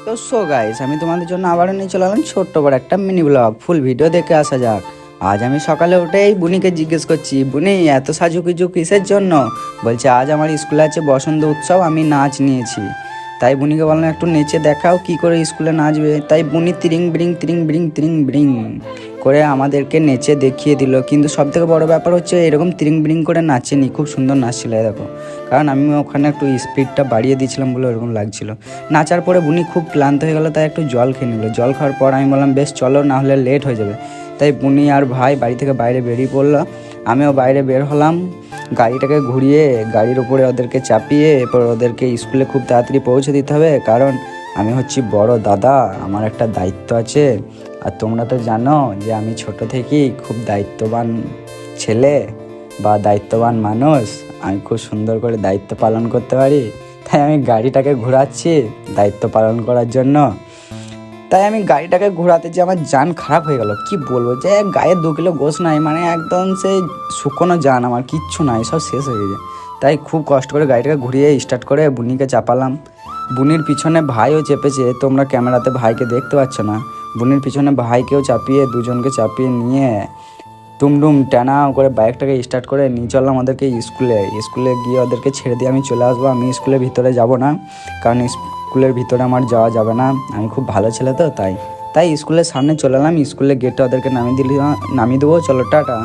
তো so guys, আমি তোমাদের জন্য আবারও নিয়ে চলে এলাম ছোট্ট বড় একটা মিনি ব্লগ। ফুল ভিডিও দেখে আসা যাক। আজ আমি সকালে উঠেই বুনিকে জিজ্ঞেস করছি, বুনি এত সাজুগুজু কিসের জন্য? বলছে আজ আমার স্কুলে আছে বসন্ত উৎসব, আমি নাচ নিয়েছি। তাই বুনিকে বললাম একটু নেচে দেখাও, কি করে স্কুলে নাচবে। তাই বুনি তিরিং বিরিং তিরিং বিরিং তিরিং বিরিং করে আমাদেরকে নেচে দেখিয়ে দিল। কিন্তু সব থেকে বড় ব্যাপার হচ্ছে এরকম তিরিং বিরিং করে নাচেনি, খুব সুন্দর নাচছিল দেখো। কারণ আমি ওখানে একটু স্পিডটা বাড়িয়ে দিয়েছিলাম বলে ওরকম লাগছিল। নাচার পরে বুনি খুব ক্লান্ত হয়ে গেল, তাই একটু জল খেয়ে নিল। জল খাওয়ার পর আমি বললাম বেশ চলো, না হলে লেট হয়ে যাবে। তাই বুনি আর ভাই বাড়ি থেকে বাইরে বেরিয়ে পড়লো। আমিও বাইরে বের হলাম, গাড়িটাকে ঘুরিয়ে গাড়ির উপরে ওদেরকে চাপিয়ে এরপর ওদেরকে স্কুলে খুব তাড়াতাড়ি পৌঁছে দিতে হবে। কারণ আমি হচ্ছি বড় দাদা, আমার একটা দায়িত্ব আছে। আর তোমরা তো জানো যে আমি ছোট থেকেই খুব দায়িত্ববান ছেলে বা দায়িত্ববান মানুষ। আমি খুব সুন্দর করে দায়িত্ব পালন করতে পারি। তাই আমি গাড়িটাকে ঘোরাচ্ছি দায়িত্ব পালন করার জন্য। তাই আমি গাড়িটাকে ঘোরাতে যে আমার জান খারাপ হয়ে গেল, কি বলবো, যে গায়ে 2 কিলো গোশ নাই, মানে একদম সেই শুকনো জান, আমার কিচ্ছু নাই, সব শেষ হয়ে গেছে। তাই খুব কষ্ট করে গাড়িটাকে ঘুরিয়ে স্টার্ট করে বুনিকে চাপালাম। বুনির পিছনে ভাইও চেপেছে, তোমরা ক্যামেরাতে ভাইকে দেখতে পাচ্ছ না। বুনির পিছনে ভাইকেও চাপিয়ে দুজনকে চাপিয়ে নিয়ে টুমডুম টানা করে বাইকটাকে স্টার্ট করে নিয়ে চললাম আমাদেরকে স্কুলে গিয়ে ওদেরকে ছেড়ে দিয়ে আমি চলে আসবো। আমি স্কুলের ভিতরে যাব না, কারণ স্কুলের ভিতরে আমার যাওয়া যাবে না, আমি খুব ভালো ছেলে তো। তাই স্কুলের সামনে চলে এলাম, স্কুলের গেটে ওদেরকে নামিয়ে দেবো। চলো টাটা।